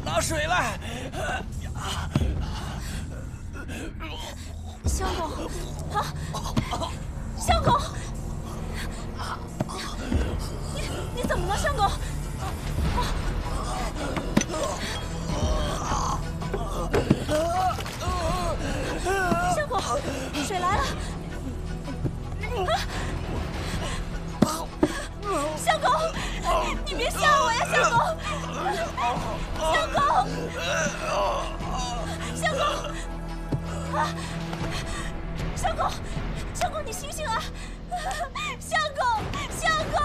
拿水来！相公，啊，相公，你怎么了，相公？相公，水来了！相公，你别吓我呀，相公！相公，相公，啊！相公，相公，你醒醒啊！相公，相公，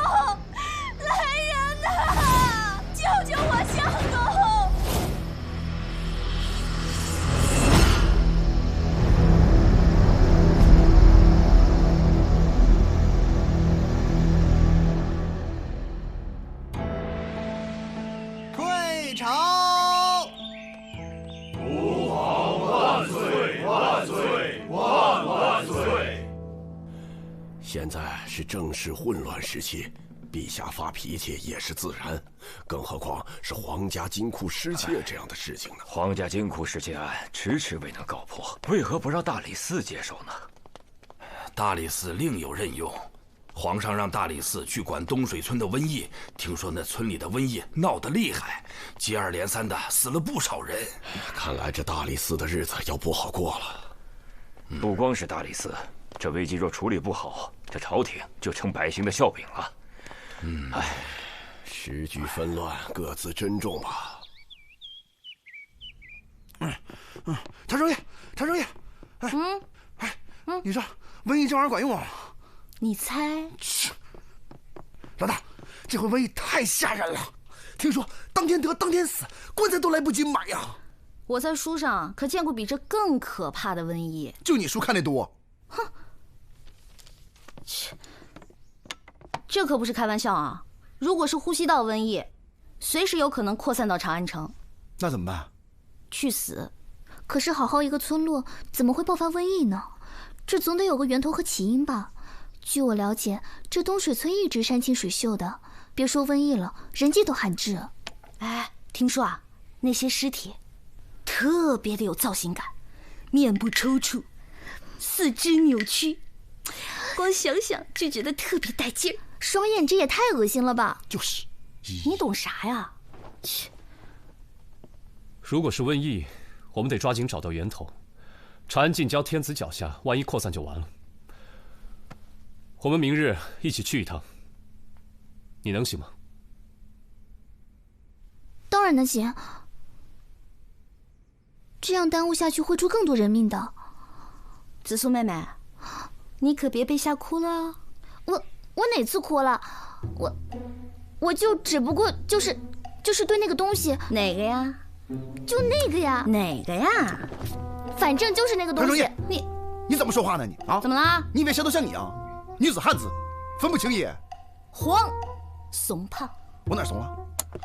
来人呐！救救我，相公！退朝！吾皇万岁万岁万万岁！现在是政事混乱时期，陛下发脾气也是自然，更何况是皇家金库失窃这样的事情呢？皇家金库失窃案迟迟未能告破，为何不让大理寺接手呢？大理寺另有任用，皇上让大理寺去管东水村的瘟疫，听说那村里的瘟疫闹得厉害，接二连三的死了不少人。看来这大理寺的日子要不好过了。不光是大理寺，这危机若处理不好，这朝廷就成百姓的笑柄了。时局纷乱，各自珍重吧。查生爷，查生爷，你说瘟疫这玩意儿管用吗？你猜？老大，这回瘟疫太吓人了，听说当天得当天死，棺材都来不及买呀。我在书上可见过比这更可怕的瘟疫。就你书看得多。哼，切，这可不是开玩笑啊！如果是呼吸道瘟疫，随时有可能扩散到长安城。那怎么办？去死！可是好好一个村落，怎么会爆发瘟疫呢？这总得有个源头和起因吧？据我了解，这东水村一直山清水秀的，别说瘟疫了，人迹都罕至。哎，听说啊，那些尸体特别的有造型感，面部抽搐，四肢扭曲，光想想就觉得特别带劲儿。双眼，这也太恶心了吧！就是，你懂啥呀？切！如果是瘟疫，我们得抓紧找到源头。长安近郊天子脚下，万一扩散就完了。我们明日一起去一趟，你能行吗？当然能行。这样耽误下去会出更多人命的。紫苏妹妹，你可别被吓哭了。我哪次哭了？我就只不过就是对那个东西。哪个呀？就那个呀。哪个呀？反正就是那个东西。你怎么说话呢你啊？怎么了？你以为谁都像你啊？女子汉子，分不清也。慌，怂胖。我哪怂了？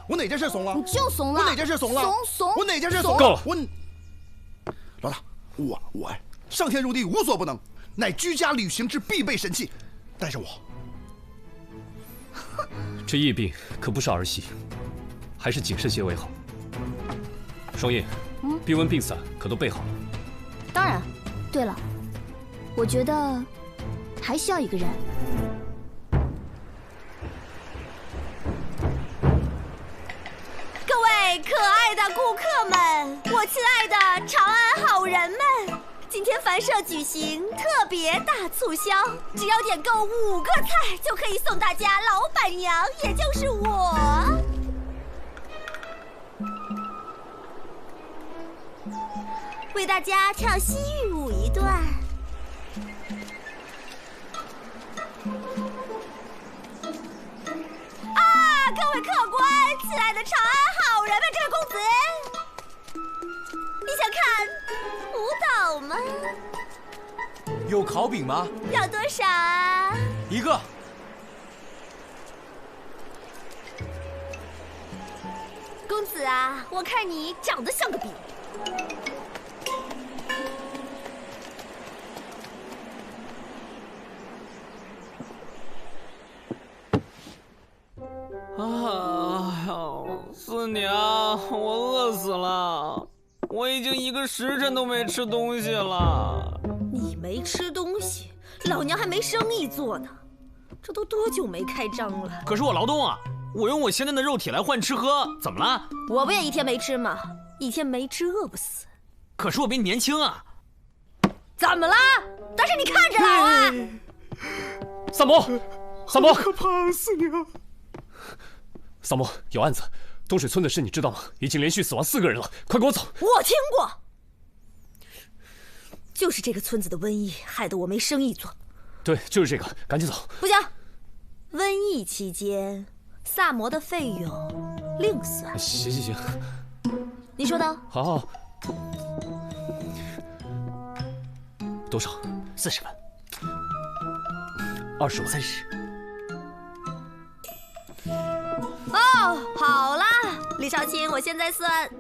我哪件事怂了？你就怂了。我哪件事怂了？怂。我哪件事怂了？够了！老大，我上天入地无所不能，乃居家旅行之必备神器，带着我。这疫病可不是儿戏，还是谨慎些为好。双叶，避瘟病伞可都备好了？当然。对了，我觉得还需要一个人。各位可爱的顾客们，我亲爱的长安好人们，今天凡社举行特别大促销，只要点购5个菜就可以送大家老板娘，也就是我。为大家唱西域舞一段。各位客官，亲爱的长安好人们，这位公子，你想看舞蹈吗？有烤饼吗？要多少啊？1个。公子啊，我看你长得像个饼。啊，四娘。啊！我饿死了，我已经1个时辰都没吃东西了。你没吃东西，老娘还没生意做呢。这都多久没开张了？可是我劳动啊，我用我现在的肉体来换吃喝，怎么了？我不也1天没吃吗？1天没吃饿不死。可是我比你年轻啊。怎么了？但是你看着老啊！萨摩，萨摩，可怕死你了！萨摩，有案子，东水村的事你知道吗？已经连续死亡4个人了，快跟我走！我听过，就是这个村子的瘟疫害得我没生意做。对，就是这个，赶紧走！不行，瘟疫期间，萨摩的费用另算。行，你说的？好。多少？40万。20万。30。哦，好啦，李少卿，我现在算。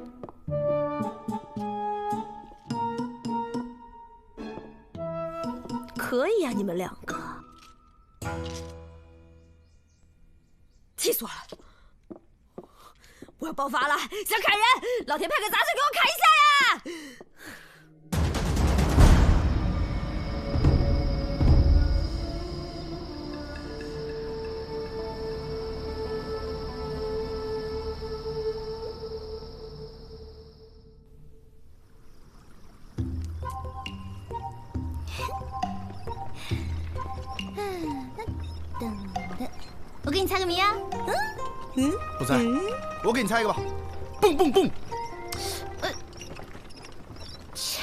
可以啊，你们2个。气死我了！我要爆发了，想砍人！老天派个杂碎给我砍一下呀！我给你猜个谜啊！不猜，我给你猜一个吧。蹦蹦蹦！切！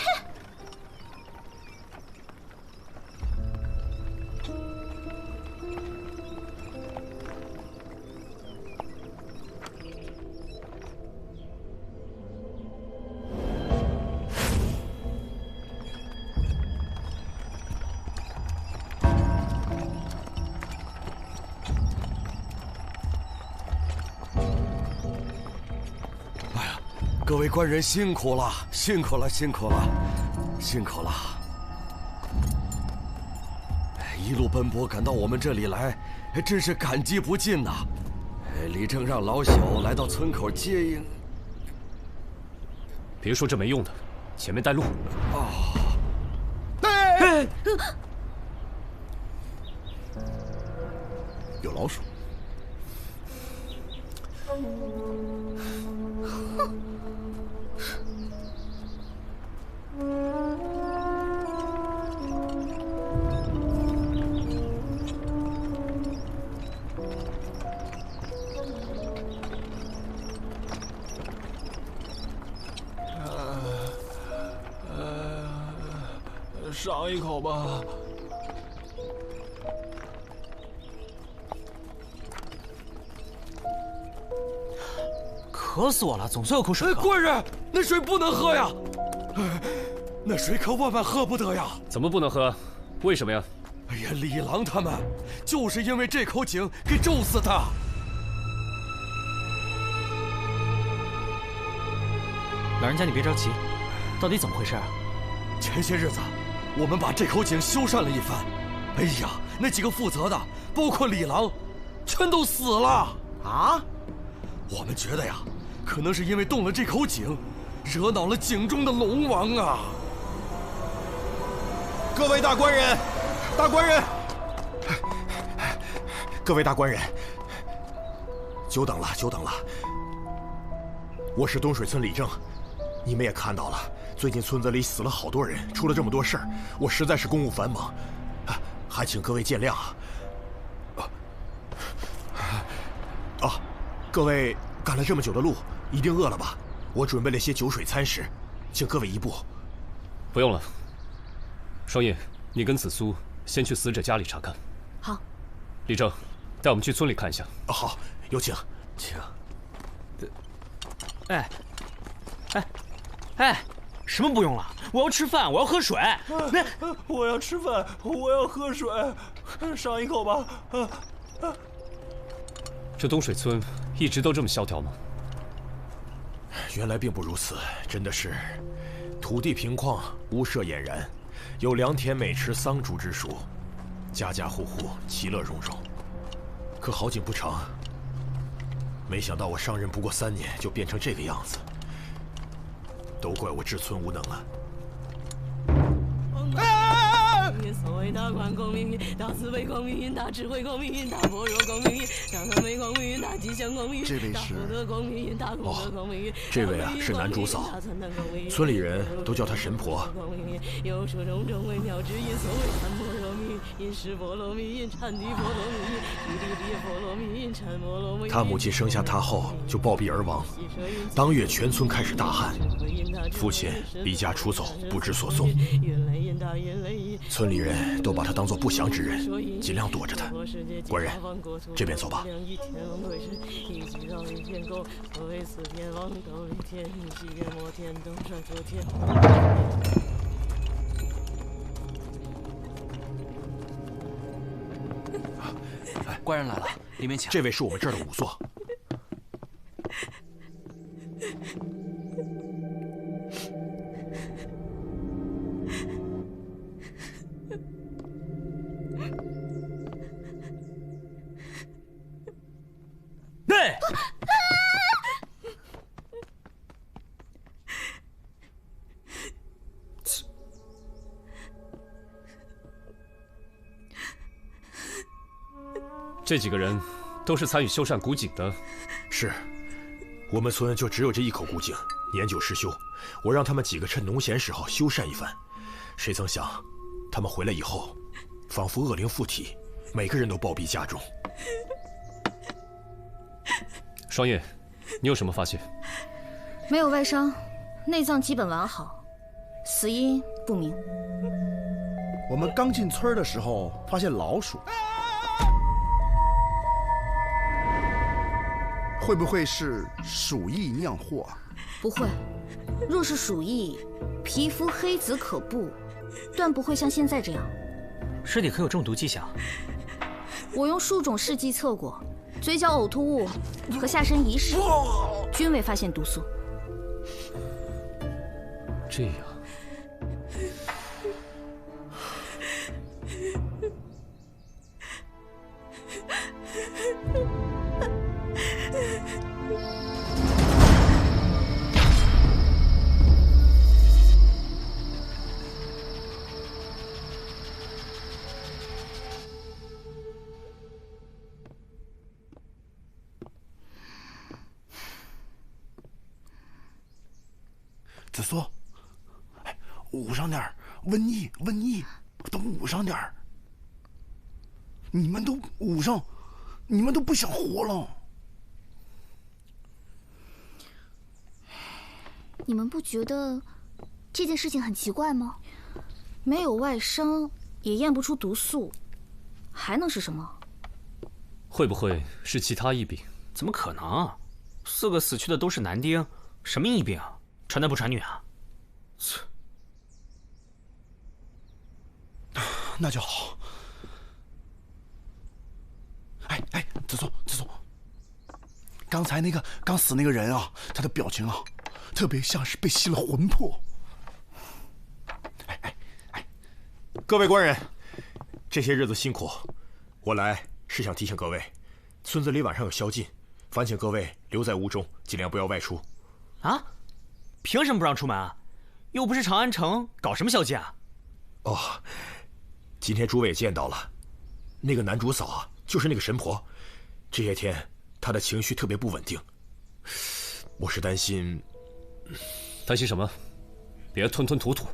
各位官人辛苦了，辛苦了，辛苦了，辛苦了！一路奔波赶到我们这里来，真是感激不尽呐！李正让老小来到村口接应。别说这没用的，前面带路。有老鼠。尝一口吧。渴死我了，总算有口水喝。官人，那水不能喝呀！那水可万万喝不得呀！怎么不能喝？为什么呀？哎呀，李郎他们就是因为这口井给咒死的。老人家，你别着急，到底怎么回事啊？前些日子，我们把这口井修缮了一番。哎呀，那几个负责的，包括李郎，全都死了啊！我们觉得呀，可能是因为动了这口井，惹恼了井中的龙王啊！各位大官人，大官人，各位大官人，久等了，久等了。我是东水村李正，你们也看到了，最近村子里死了好多人，出了这么多事儿，我实在是公务繁忙，还请各位见谅啊！各位赶了这么久的路，一定饿了吧？我准备了些酒水餐食，请各位移步。不用了。双印，你跟紫苏先去死者家里查看。好。李正，带我们去村里看一下。好，有请，请。哎，什么不用了？我要吃饭，我要喝水。我要吃饭，我要喝水，尝一口吧。这东水村一直都这么萧条吗？原来并不如此，真的是土地平旷，屋舍俨然，有良田美食桑竹之属，家家户户其乐融融。可好景不长，没想到我上任不过3年，就变成这个样子，都怪我治村无能啊！所谓大观光明运，大慈悲光明运，大智慧光明运，大般若光明运，大和美光明运，大吉祥光明运，大福德光明运，大功德光明运。这位啊是男主嫂，村里人都叫她神婆。有说种种微妙之音，所谓禅波罗蜜，因是波罗蜜，因禅地波罗蜜，因地地波罗蜜，因禅波罗蜜。他母亲生下他后就暴毙而亡，当月全村开始大旱，父亲离家出走，不知所踪。村里人都把他当作不祥之人，尽量躲着他。官人，这边走吧。官人来了，里面请。这位是我们这儿的仵作。对。这几个人都是参与修缮古井的。是，我们村就只有这一口古井，年久失修。我让他们几个趁农闲时候修缮一番，谁曾想，他们回来以后，仿佛恶灵附体，每个人都暴毙家中。双叶，你有什么发现？没有外伤，内脏基本完好，死因不明。我们刚进村的时候发现老鼠。会不会是鼠疫酿祸？不会，若是鼠疫，皮肤黑紫可怖，断不会像现在这样。尸体可有中毒迹象？我用数种试剂测过，嘴角呕吐物和下身遗屎均未发现毒素。这样。子苏，捂上点儿，瘟疫，都捂上点儿。你们都捂上，你们都不想活了。你们不觉得这件事情很奇怪吗？没有外伤，也验不出毒素，还能是什么？会不会是其他疫病？怎么可能？4个死去的都是男丁，什么疫病？传男不传女啊？切，那就好。哎，子松，刚才那个刚死那个人啊，他的表情啊，特别像是被吸了魂魄。各位官人，这些日子辛苦，我来是想提醒各位，村子里晚上有宵禁，烦请各位留在屋中，尽量不要外出。啊？凭什么不让出门啊？又不是长安城，搞什么宵禁啊？哦，今天诸位也见到了，那个男主嫂啊，就是那个神婆，这些天她的情绪特别不稳定，我是担心。担心什么？别吞吞吐吐，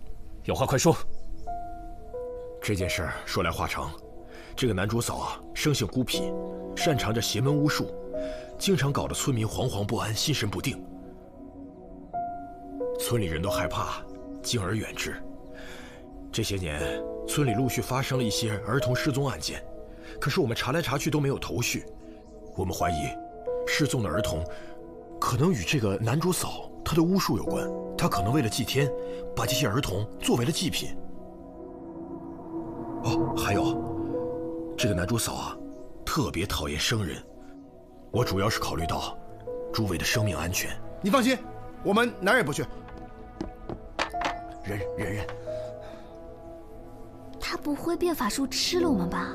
有话快说。这件事说来话长，这个男主嫂啊，生性孤僻，擅长着邪门巫术，经常搞得村民惶惶不安，心神不定。村里人都害怕，敬而远之。这些年，村里陆续发生了一些儿童失踪案件，可是我们查来查去都没有头绪。我们怀疑，失踪的儿童可能与这个男主嫂他的巫术有关。他可能为了祭天，把这些儿童作为了祭品。哦，还有，这个男主嫂啊，特别讨厌生人。我主要是考虑到诸位的生命安全。你放心，我们哪儿也不去。忍。他不会变法术吃了我们吧？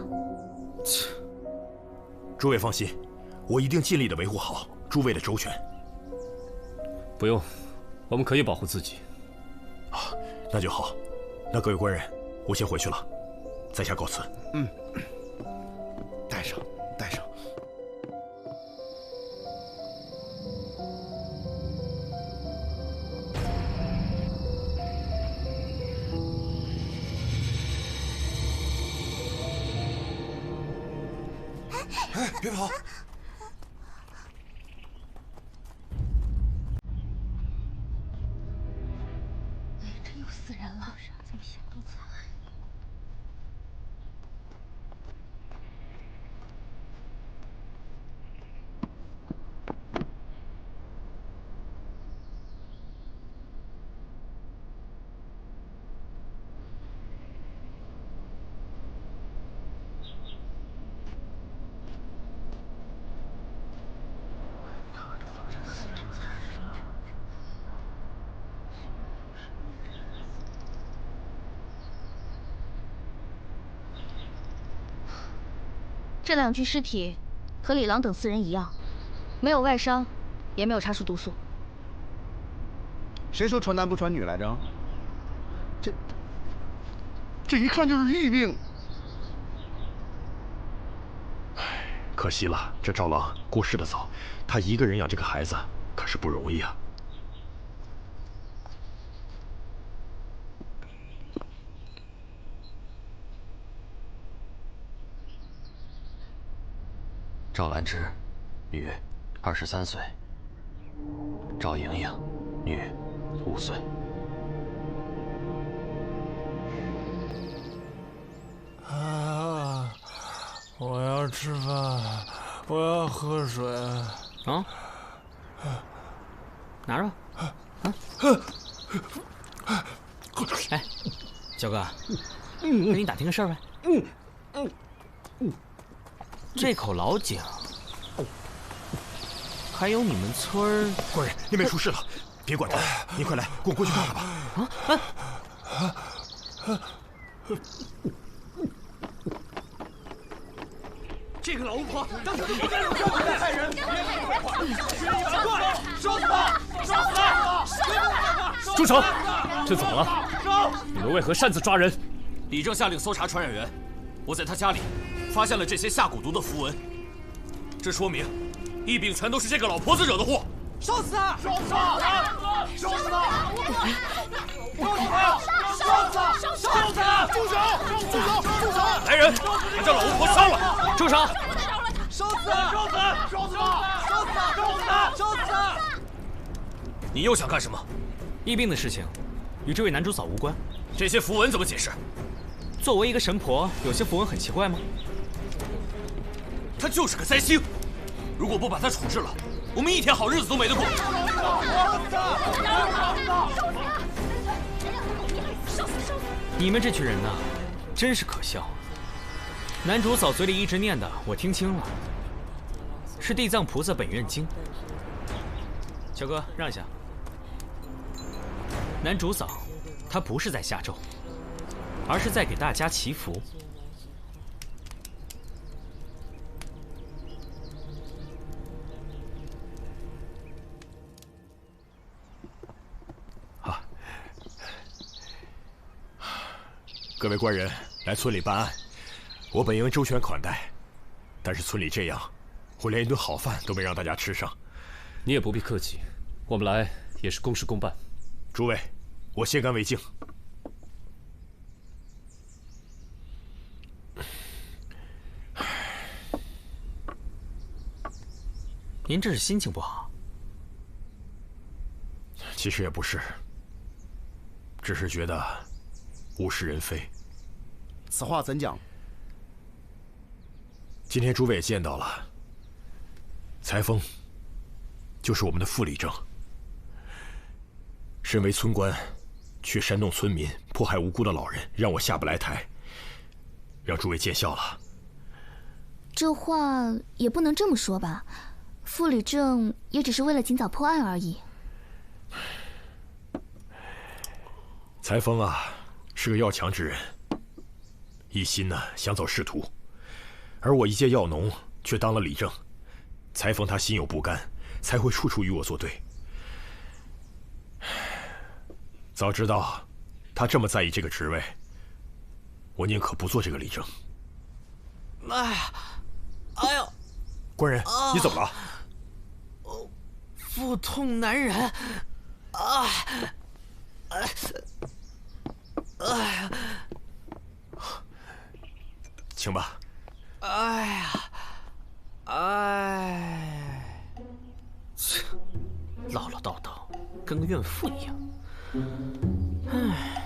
诸位放心，我一定尽力的维护好。诸位的周全。不用，我们可以保护自己。啊，那就好。那各位官人，我先回去了，在下告辞。嗯，带上，带上。哎，别跑！这又死人了，这么想多惨。这2具尸体和李郎等4人一样，没有外伤，也没有查出毒素。谁说传男不传女来着？这一看就是疫病。唉，可惜了，这赵郎过世的早，他一个人养这个孩子可是不容易啊。赵兰芝，女，23岁；赵莹莹，女，5岁。啊！我要吃饭，我要喝水。啊？拿着吧。哎，小哥，跟你打听个事儿呗。这口老井，还有你们村儿……官人，那边出事了，别管他，您快来，跟我过去看看吧。这个老巫婆当时害人，烧死他！烧死他！住手！这怎么了？你们为何擅自抓人？李正下令搜查传染源，我在他家里发现了这些下蛊毒的符文，这说明疫病全都是这个老婆子惹的祸。烧死他！烧死他！烧死他！烧死他！烧死他！烧死他！住手！住手！住手！来人，把这老巫婆烧了！住手！烧死他！烧死他！烧死他！烧死他！烧死他！烧死他！你又想干什么？疫病的事情与这位男主嫂无关。这些符文怎么解释？作为一个神婆，有些符文很奇怪吗？他就是个灾星，如果不把他处置了，我们一天好日子都没得过。你们这群人呐，真是可笑。男主嫂嘴里一直念的，我听清了，是《地藏菩萨本愿经》。小哥，让一下。男主嫂，他不是在下咒，而是在给大家祈福。各位官人来村里办案，我本应周全款待，但是村里这样，我连一顿好饭都没让大家吃上。你也不必客气，我们来也是公事公办。诸位，我先干为敬。您这是心情不好？其实也不是，只是觉得物是人非。此话怎讲？今天诸位也见到了，裁缝就是我们的副理正。身为村官，却煽动村民迫害无辜的老人，让我下不来台，让诸位见笑了。这话也不能这么说吧，副理正也只是为了尽早破案而已。裁缝啊，是个要强之人，一心呢想走仕途，而我一介药农却当了理正。裁缝他心有不甘，才会处处与我作对。早知道他这么在意这个职位，我宁可不做这个理政。哎呀，哎呦！官人，你怎么了？腹痛难忍，请吧。哎呀，哎，切，唠唠叨叨，跟个怨妇一样。唉。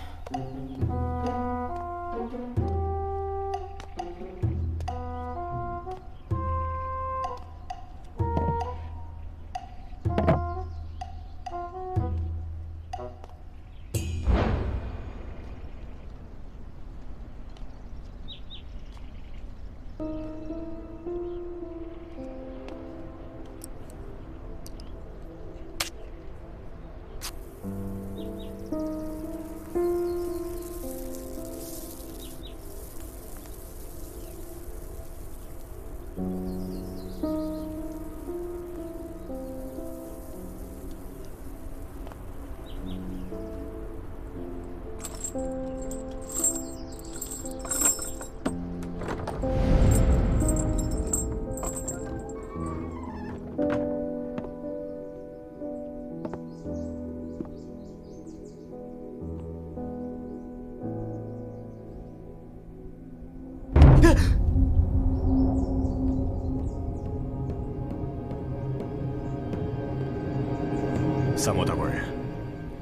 三毛大官人，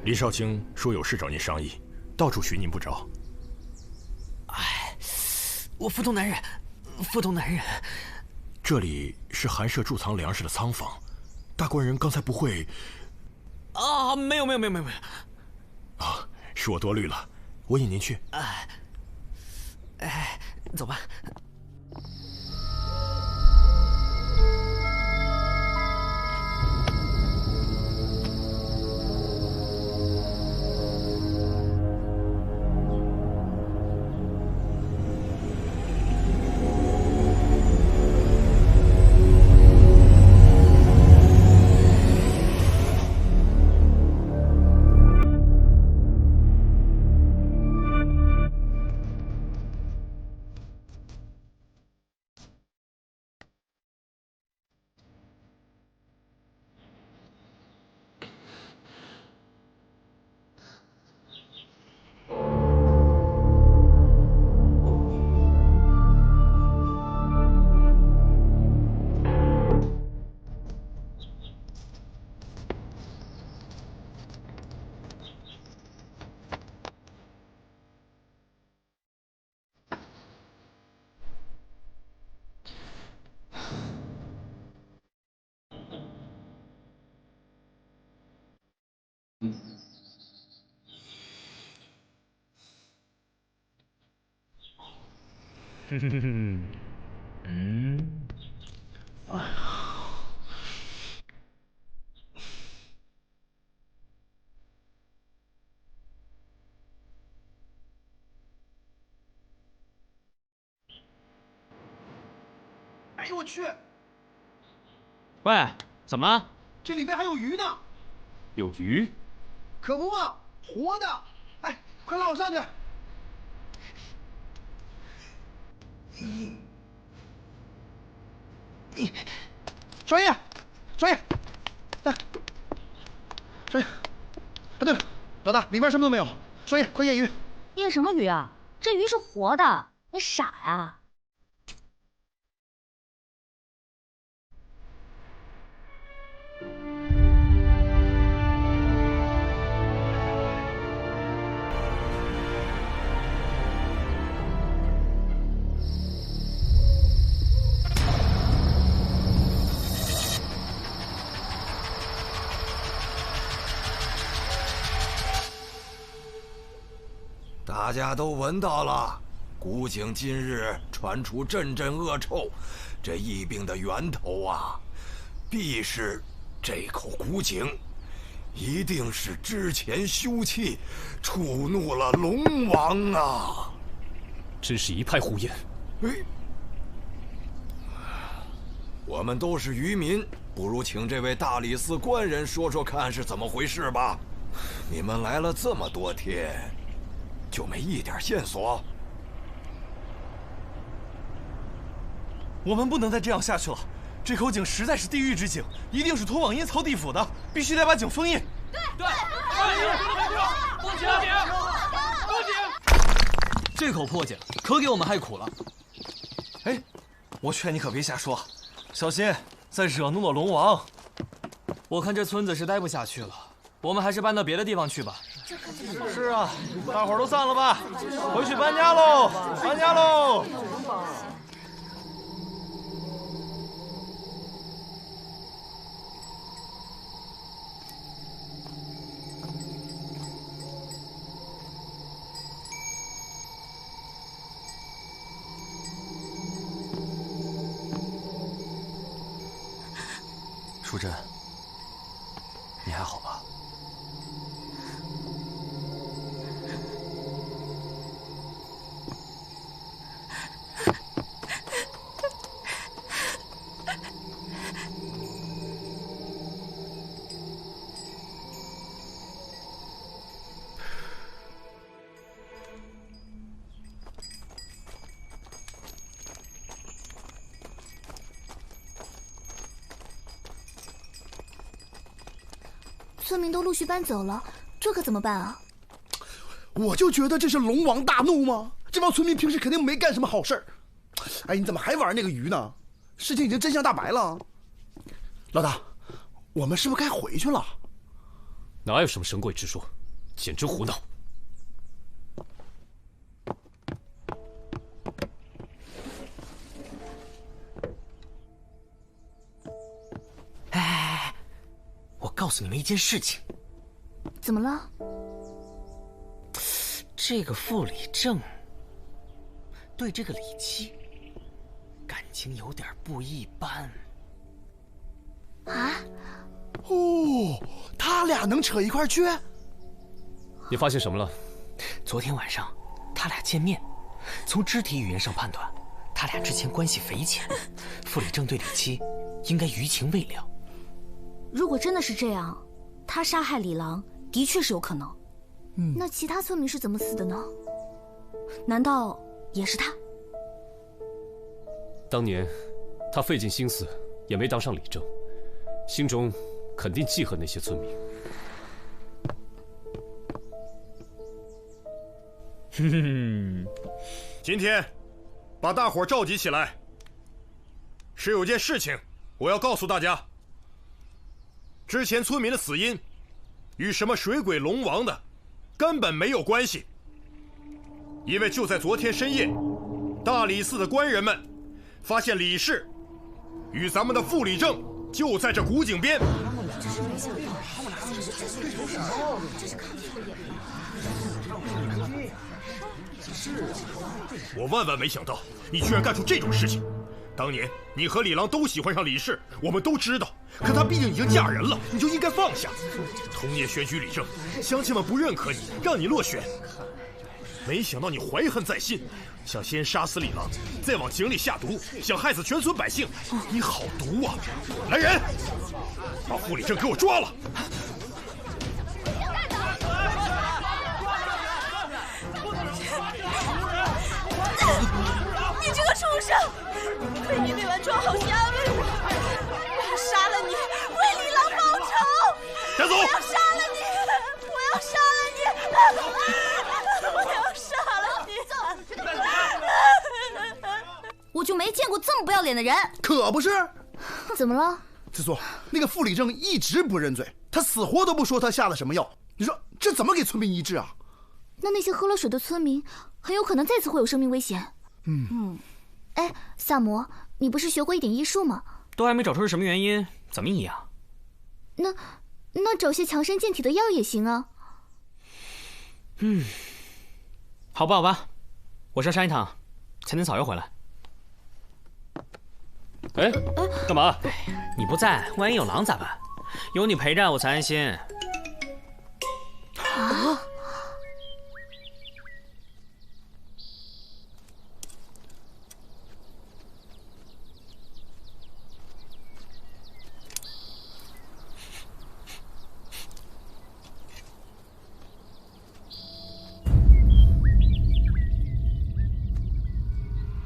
李少卿说有事找您商议，到处寻您不着。哎，我腹痛难忍，腹痛难忍。这里是寒舍贮藏粮食的仓房，大官人刚才不会……啊，没有。啊，是我多虑了，我引您去。哎，走吧。哎呦我去！喂，怎么了？这里边还有鱼呢！有鱼？可不嘛，活的！哎，快拉我上去！专业，来，专业。对了，老大，里面什么都没有。专业，快验鱼。验什么鱼啊？这鱼是活的，你傻呀？大家都闻到了，古井今日传出阵阵恶臭，这疫病的源头啊，必是这口古井，一定是之前休憩，触怒了龙王啊！真是一派胡言。我们都是渔民，不如请这位大理寺官人说说看是怎么回事吧。你们来了这么多天，就没一点线索？我们不能再这样下去了，这口井实在是地狱之井，一定是通往阴曹地府的，必须得把井封印。对，封井，这口破井可给我们害苦了。哎，我劝你可别瞎说，小心再惹怒了龙王。我看这村子是待不下去了，我们还是搬到别的地方去吧。是啊，大伙儿都散了吧，回去搬家喽，搬家喽。淑珍，你还好吧？村民都陆续搬走了，这可怎么办啊？我就觉得这是龙王大怒吗？这帮村民平时肯定没干什么好事儿。哎，你怎么还玩那个鱼呢？事情已经真相大白了。老大，我们是不是该回去了？哪有什么神鬼之说，简直胡闹！哎，我告诉你们一件事情。怎么了？这个傅礼正对这个李七感情有点不一般。啊？哦，他俩能扯一块去？你发现什么了？昨天晚上他俩见面，从肢体语言上判断，他俩之前关系匪浅。傅礼正对李七应该余情未了。如果真的是这样，他杀害李郎的确是有可能。那其他村民是怎么死的呢？难道也是他？当年他费尽心思也没当上李正，心中肯定记恨那些村民。今天把大伙召集起来，是有件事情我要告诉大家。之前村民的死因与什么水鬼龙王的根本没有关系，因为就在昨天深夜，大理寺的官人们发现李氏与咱们的傅礼正就在这古井边。我万万没想到你居然干出这种事情。当年你和李郎都喜欢上李氏，我们都知道，可她毕竟已经嫁人了，你就应该放下。同年选举李正，乡亲们不认可你，让你落选。没想到你怀恨在心，想先杀死李郎，再往井里下毒，想害死全村百姓。你好毒啊！来人，把傅礼正给我抓了！你这个畜生！亏你没完抓好虾米！我要杀了你，为李郎报仇！站走！我要杀了你！我要杀了你！我要杀了你！我就没见过这么不要脸的人。可不是。怎么了？子苏，那个傅礼正一直不认罪，他死活都不说他下了什么药。你说这怎么给村民医治啊？那些喝了水的村民很有可能再次会有生命危险。哎，萨摩，你不是学过一点医术吗？都还没找出是什么原因，怎么医啊？那找些强身健体的药也行啊。好吧，我上山一趟，才能早又回来。哎，干嘛？你不在，万一有狼咋办？有你陪着我才安心。啊！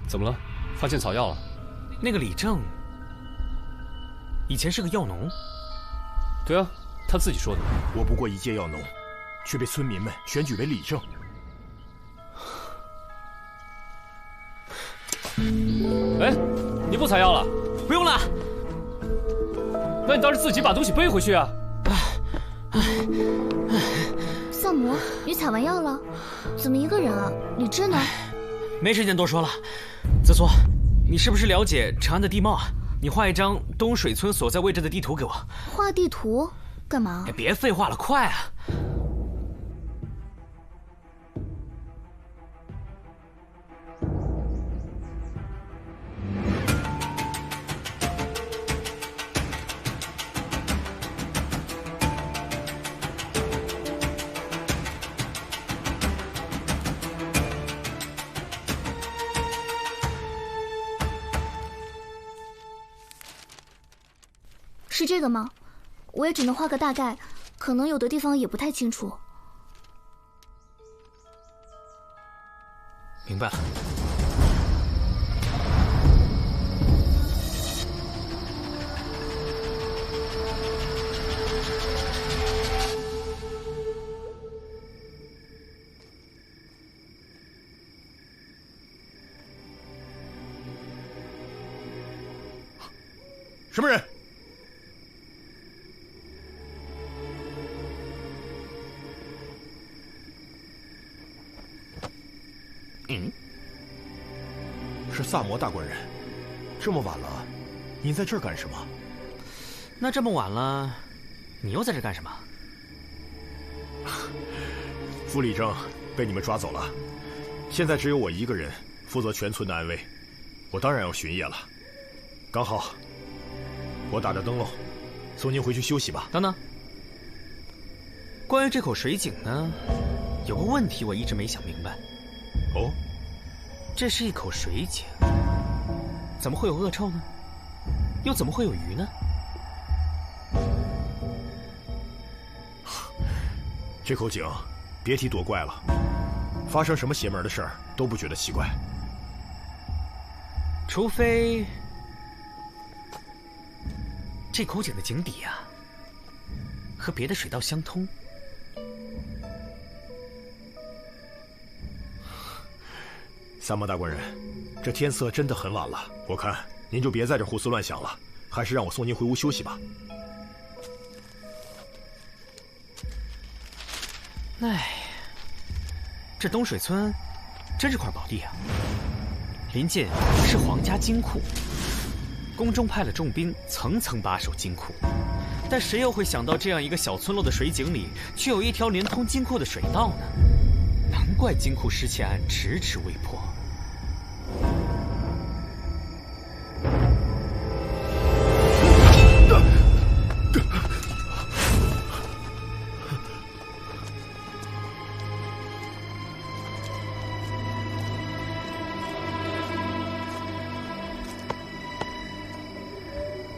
怎么了？发现草药了？那个李正以前是个药农。对啊，他自己说的。我不过一介药农，却被村民们选举为理政。哎，你不采药了？不用了。那你倒是自己把东西背回去啊！萨摩，你采完药了？怎么一个人啊？李治呢？没时间多说了。泽苏，你是不是了解长安的地貌啊？你画一张东水村所在位置的地图给我。画地图干嘛？哎，别废话了，快啊！是这个吗？我也只能画个大概，可能有的地方也不太清楚。明白了。什么人？是萨摩大官人。这么晚了，您在这儿干什么？那这么晚了，你又在这干什么？副理正被你们抓走了，现在只有我一个人负责全村的安危，我当然要巡夜了。刚好，我打着灯笼，送您回去休息吧。等等，关于这口水井呢，有个问题我一直没想明白。哦，这是一口水井，怎么会有恶臭呢？又怎么会有鱼呢？这口井，别提多怪了，发生什么邪门的事儿都不觉得奇怪。除非这口井的井底啊，和别的水道相通。萨摩大官人，这天色真的很晚了，我看您就别在这胡思乱想了，还是让我送您回屋休息吧。哎，这东水村真是块宝地啊！临近是皇家金库，宫中派了重兵，层层把守金库。但谁又会想到，这样一个小村落的水井里，却有一条连通金库的水道呢？难怪金库失窃案迟迟未破。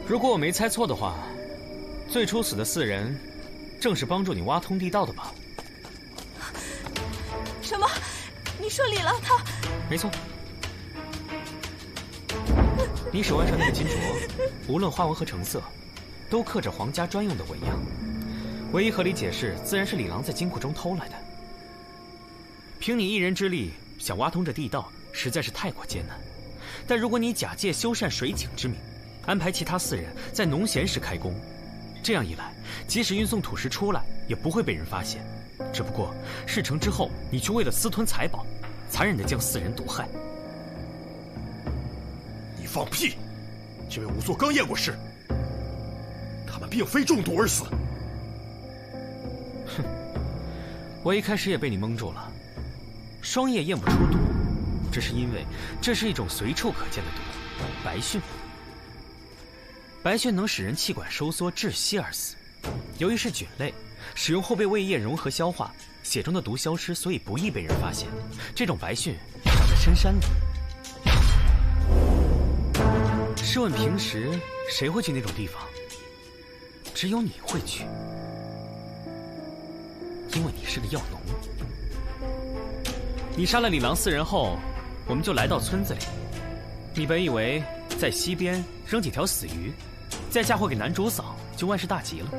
如果我没猜错的话，最初死的4人，正是帮助你挖通地道的吧？什么？你说李郎他？没错。你手腕上那个金镯，无论花纹和成色，都刻着皇家专用的纹样。唯一合理解释，自然是李郎在金库中偷来的。凭你一人之力，想挖通这地道，实在是太过艰难。但如果你假借修缮水井之名，安排其他4人在农闲时开工，这样一来，即使运送土石出来，也不会被人发现。只不过事成之后，你却为了私吞财宝，残忍地将4人毒害。你放屁！这位仵作刚验过尸，他们并非中毒而死。哼，我一开始也被你蒙住了。双叶验不出毒，只是因为这是一种随处可见的毒——白蕈。白蕈能使人气管收缩窒息而死，由于是菌类，使用后被胃液融合消化，血中的毒消失，所以不易被人发现。这种白蕈长在深山里。试问平时谁会去那种地方？只有你会去，因为你是个药农。你杀了李郎4人后，我们就来到村子里，你本以为在溪边扔几条死鱼，再嫁祸给男主嫂就万事大吉了，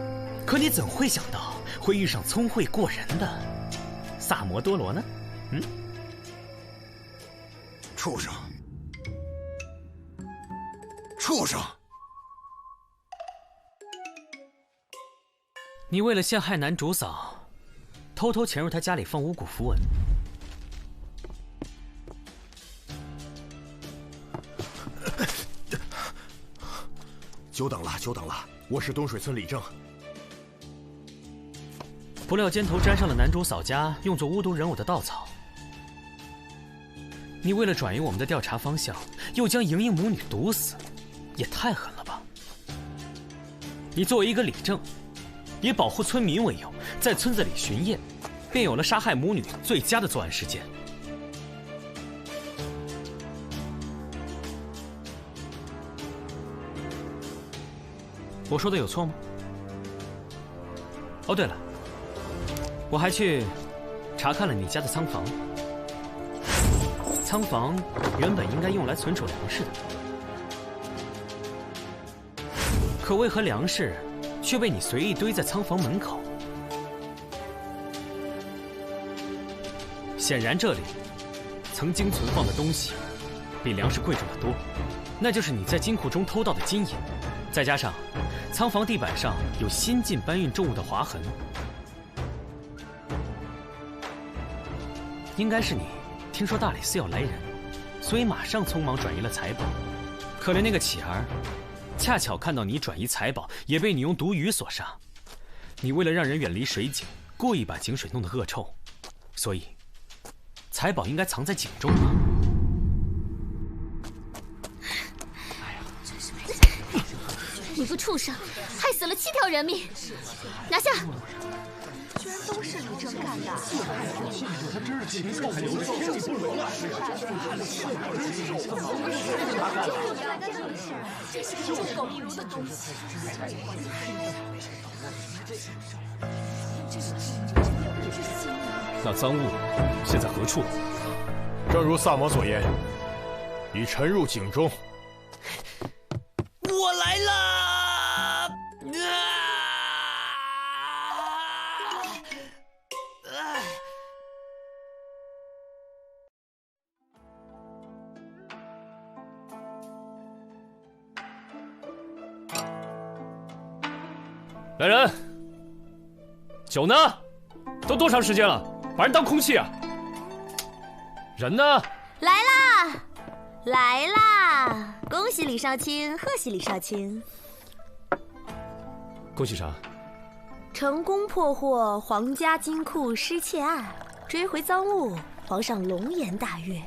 可你怎会想到会遇上聪慧过人的萨摩多罗呢？畜生！畜生！你为了陷害男主嫂，偷偷潜入他家里放五谷符文。久等了，久等了！我是东水村李正。不料肩头沾上了男主嫂家用作巫毒人偶的稻草。你为了转移我们的调查方向，又将莹莹母女毒死，也太狠了吧！你作为一个李正，以保护村民为由，在村子里巡夜，便有了杀害母女最佳的作案时间。我说的有错吗？哦，对了，我还去查看了你家的仓房。仓房原本应该用来存储粮食的，可为何粮食却被你随意堆在仓房门口？显然这里曾经存放的东西比粮食贵重得多，那就是你在金库中偷到的金银，再加上仓房地板上有新近搬运重物的划痕，应该是你听说大理寺要来人，所以马上匆忙转移了财宝。可怜那个乞儿，恰巧看到你转移财宝，也被你用毒鱼所杀。你为了让人远离水井，故意把井水弄得恶臭，所以财宝应该藏在井中吧？你个畜生，害死了7条人命，拿下！居然都是李正干的！那赃物现在何处？正如萨摩所言，已沉入井中。我来了！来人，酒呢？都多长时间了，把人当空气啊？人呢？来啦，来啦！恭喜李少卿，贺喜李少卿！恭喜啥？成功破获皇家金库失窃案，追回赃物，皇上龙颜大悦。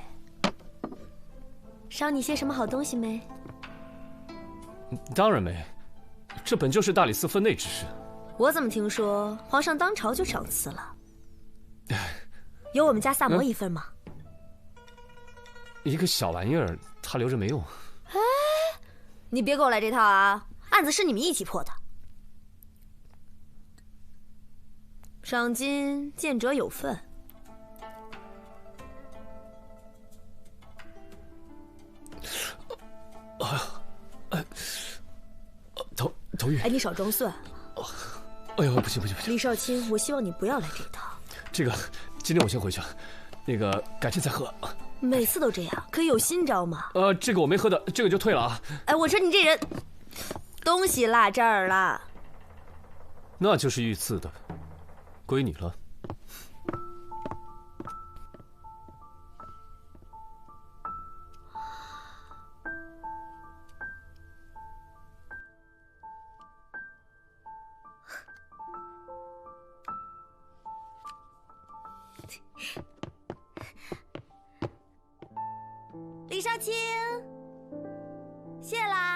捎你些什么好东西没？当然没，这本就是大理寺分内之事。我怎么听说皇上当朝就赏赐了？有我们家萨摩一份吗？一个小玩意儿，他留着没用。哎，你别给我来这套啊！案子是你们一起破的，赏金见者有份。头晕。哎，你少装蒜。哎呦，不行！李少卿，我希望你不要来这套。这个，今天我先回去，那个改天再喝。每次都这样，可以有新招吗？这个我没喝的，这个就退了啊。哎，我说你这人，东西落这儿了。那就是御赐的，归你了。李少卿，谢啦。